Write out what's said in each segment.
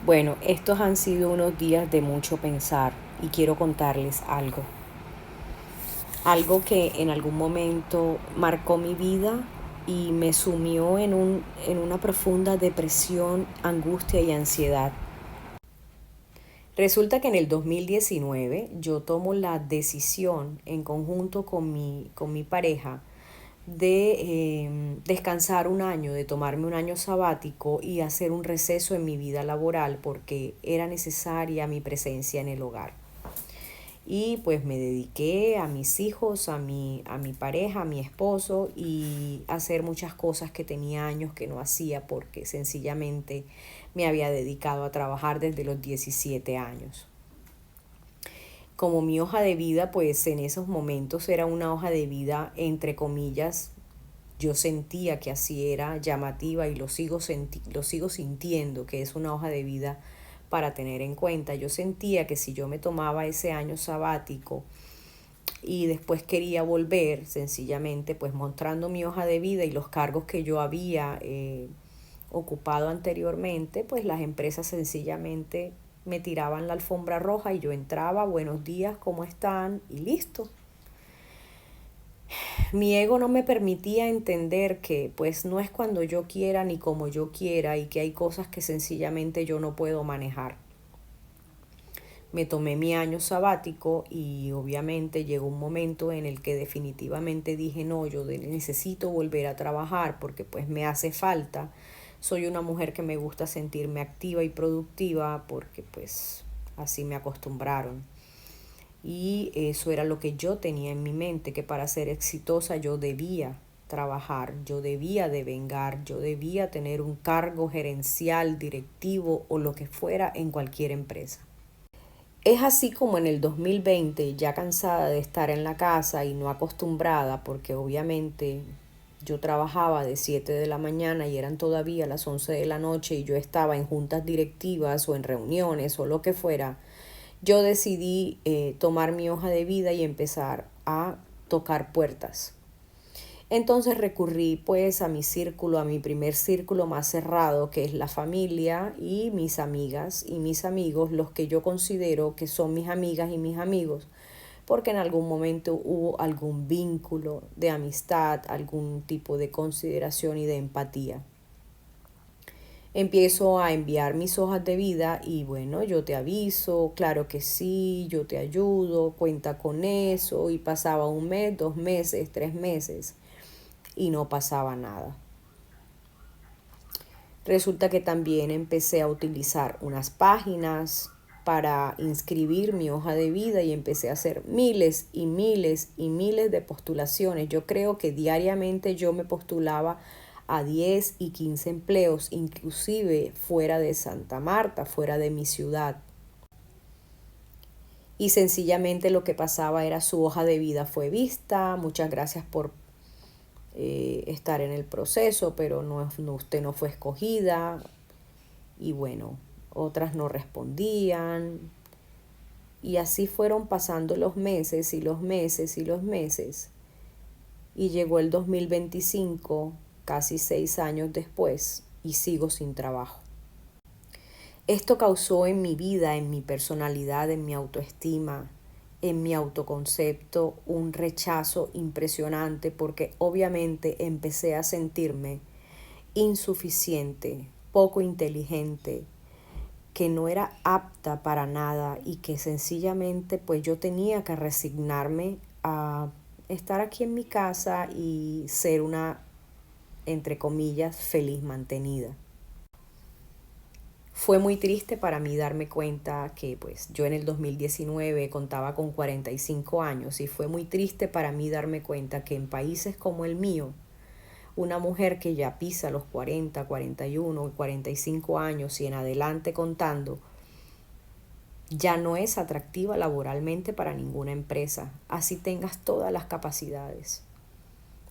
Bueno, estos han sido unos días de mucho pensar y quiero contarles algo. Algo que en algún momento marcó mi vida y me sumió en una profunda depresión, angustia y ansiedad. Resulta que en el 2019 yo tomo la decisión en conjunto con mi pareja de descansar un año, de tomarme un año sabático y hacer un receso en mi vida laboral porque era necesaria mi presencia en el hogar. Y pues me dediqué a mis hijos, a mi pareja, a mi esposo y a hacer muchas cosas que tenía años que no hacía porque sencillamente me había dedicado a trabajar desde los 17 años. Como mi hoja de vida, pues en esos momentos era una hoja de vida entre comillas. Yo sentía que así era llamativa y lo sigo sintiendo, que es una hoja de vida para tener en cuenta. Yo sentía que si yo me tomaba ese año sabático y después quería volver, sencillamente, pues mostrando mi hoja de vida y los cargos que yo había ocupado anteriormente, pues las empresas sencillamente me tiraban la alfombra roja y yo entraba, buenos días, ¿cómo están? Y listo. Mi ego no me permitía entender que pues no es cuando yo quiera ni como yo quiera y que hay cosas que sencillamente yo no puedo manejar. Me tomé mi año sabático y obviamente llegó un momento en el que definitivamente dije no, yo necesito volver a trabajar porque pues me hace falta. Soy una mujer que me gusta sentirme activa y productiva porque pues así me acostumbraron. Y eso era lo que yo tenía en mi mente, que para ser exitosa yo debía trabajar, yo debía devengar, yo debía tener un cargo gerencial, directivo o lo que fuera en cualquier empresa. Es así como en el 2020, ya cansada de estar en la casa y no acostumbrada, porque obviamente yo trabajaba de 7 de la mañana y eran todavía las 11 de la noche y yo estaba en juntas directivas o en reuniones o lo que fuera, yo decidí tomar mi hoja de vida y empezar a tocar puertas. Entonces recurrí pues a mi círculo, a mi primer círculo más cerrado, que es la familia y mis amigas y mis amigos, los que yo considero que son mis amigas y mis amigos, porque en algún momento hubo algún vínculo de amistad, algún tipo de consideración y de empatía. Empiezo a enviar mis hojas de vida y bueno, yo te aviso, claro que sí, yo te ayudo, cuenta con eso y pasaba un mes, 2 meses, 3 meses y no pasaba nada. Resulta que también empecé a utilizar unas páginas para inscribir mi hoja de vida y empecé a hacer miles y miles y miles de postulaciones. Yo creo que diariamente yo me postulaba a 10 y 15 empleos, inclusive fuera de Santa Marta, fuera de mi ciudad. Y sencillamente lo que pasaba era su hoja de vida fue vista, muchas gracias por estar en el proceso, pero usted no fue escogida. Y bueno, otras no respondían. Y así fueron pasando los meses y los meses y los meses. Y llegó el 2025, casi 6 años después, y sigo sin trabajo. Esto causó en mi vida, en mi personalidad, en mi autoestima, en mi autoconcepto, un rechazo impresionante porque obviamente empecé a sentirme insuficiente, poco inteligente, que no era apta para nada y que sencillamente pues yo tenía que resignarme a estar aquí en mi casa y ser una, entre comillas, feliz mantenida. Fue muy triste para mí darme cuenta que pues yo en el 2019 contaba con 45 años y fue muy triste para mí darme cuenta que en países como el mío, una mujer que ya pisa los 40, 41 y 45 años y en adelante contando, ya no es atractiva laboralmente para ninguna empresa, así tengas todas las capacidades.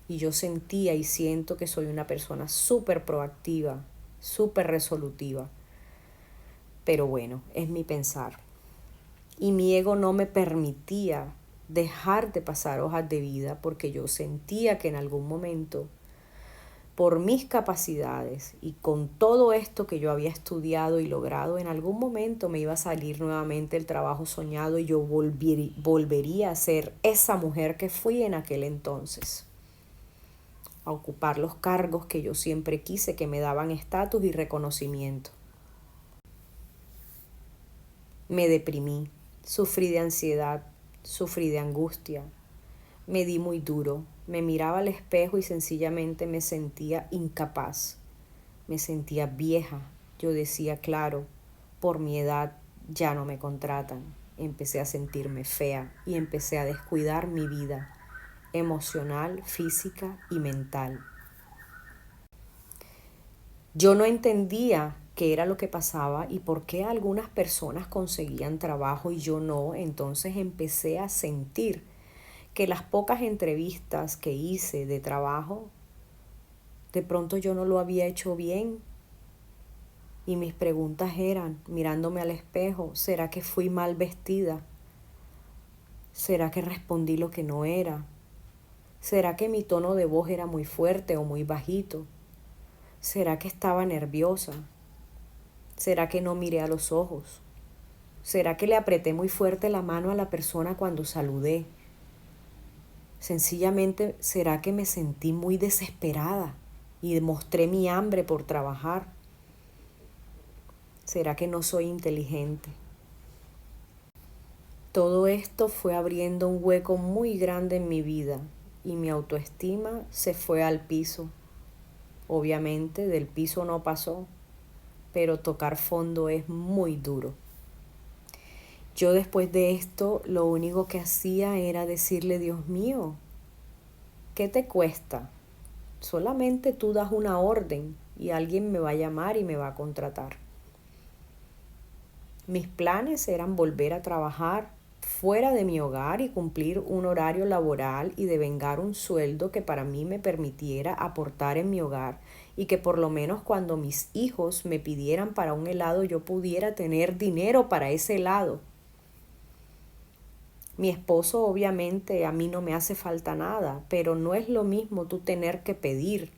Y yo sentía y siento que soy una persona súper proactiva, súper resolutiva, pero bueno, es mi pensar. Y mi ego no me permitía dejar de pasar hojas de vida porque yo sentía que en algún momento por mis capacidades y con todo esto que yo había estudiado y logrado, en algún momento me iba a salir nuevamente el trabajo soñado y yo volvería a ser esa mujer que fui en aquel entonces, a ocupar los cargos que yo siempre quise, que me daban estatus y reconocimiento. Me deprimí, sufrí de ansiedad, sufrí de angustia, me di muy duro, me miraba al espejo y sencillamente me sentía incapaz, me sentía vieja. Yo decía, claro, por mi edad ya no me contratan. Empecé a sentirme fea y empecé a descuidar mi vida emocional, física y mental. Yo no entendía qué era lo que pasaba y por qué algunas personas conseguían trabajo y yo no. Entonces empecé a sentir que las pocas entrevistas que hice de trabajo, de pronto yo no lo había hecho bien. Y mis preguntas eran, mirándome al espejo, ¿será que fui mal vestida? ¿Será que respondí lo que no era? ¿Será que mi tono de voz era muy fuerte o muy bajito? ¿Será que estaba nerviosa? ¿Será que no miré a los ojos? ¿Será que le apreté muy fuerte la mano a la persona cuando saludé? Sencillamente, ¿será que me sentí muy desesperada y demostré mi hambre por trabajar? ¿Será que no soy inteligente? Todo esto fue abriendo un hueco muy grande en mi vida y mi autoestima se fue al piso. Obviamente del piso no pasó, pero tocar fondo es muy duro. Yo después de esto lo único que hacía era decirle, Dios mío, ¿qué te cuesta? Solamente tú das una orden y alguien me va a llamar y me va a contratar. Mis planes eran volver a trabajar fuera de mi hogar y cumplir un horario laboral y devengar un sueldo que para mí me permitiera aportar en mi hogar y que por lo menos cuando mis hijos me pidieran para un helado yo pudiera tener dinero para ese helado. Mi esposo obviamente a mí no me hace falta nada, pero no es lo mismo tú tener que pedir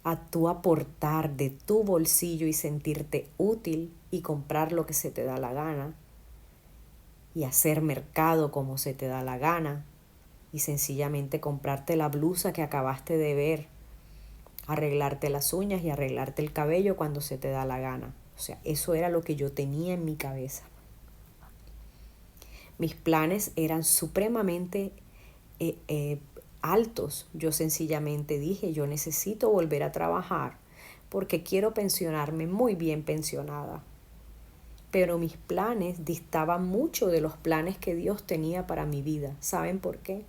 a tú aportar de tu bolsillo y sentirte útil y comprar lo que se te da la gana y hacer mercado como se te da la gana y sencillamente comprarte la blusa que acabaste de ver, arreglarte las uñas y arreglarte el cabello cuando se te da la gana. O sea, eso era lo que yo tenía en mi cabeza. Mis planes eran supremamente altos. Yo sencillamente dije, yo necesito volver a trabajar porque quiero pensionarme muy bien pensionada. Pero mis planes distaban mucho de los planes que Dios tenía para mi vida. ¿Saben por qué?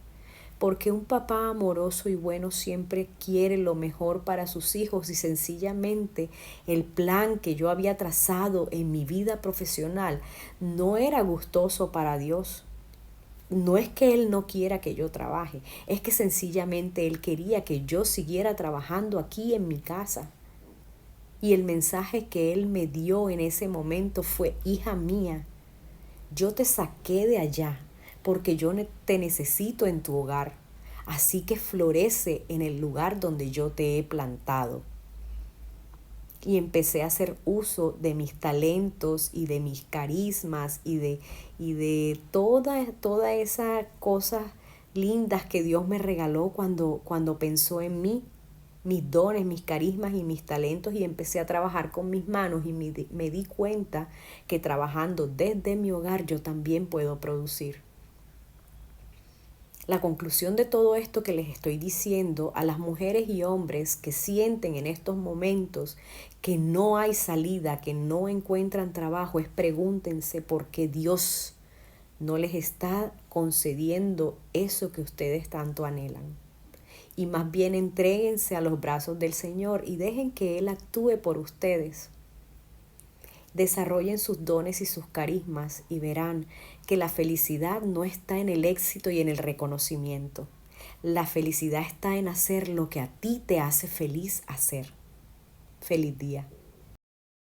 Porque un papá amoroso y bueno siempre quiere lo mejor para sus hijos y sencillamente el plan que yo había trazado en mi vida profesional no era gustoso para Dios. No es que Él no quiera que yo trabaje, es que sencillamente Él quería que yo siguiera trabajando aquí en mi casa. Y el mensaje que Él me dio en ese momento fue, hija mía, yo te saqué de allá porque yo te necesito en tu hogar. Así que florece en el lugar donde yo te he plantado. Y empecé a hacer uso de mis talentos y de mis carismas y de toda esas cosas lindas que Dios me regaló cuando pensó en mí, mis dones, mis carismas y mis talentos, y empecé a trabajar con mis manos y me di cuenta que trabajando desde mi hogar yo también puedo producir. La conclusión de todo esto que les estoy diciendo a las mujeres y hombres que sienten en estos momentos que no hay salida, que no encuentran trabajo, es pregúntense por qué Dios no les está concediendo eso que ustedes tanto anhelan. Y más bien entréguense a los brazos del Señor y dejen que Él actúe por ustedes. Desarrollen sus dones y sus carismas y verán que la felicidad no está en el éxito y en el reconocimiento. La felicidad está en hacer lo que a ti te hace feliz hacer. Feliz día.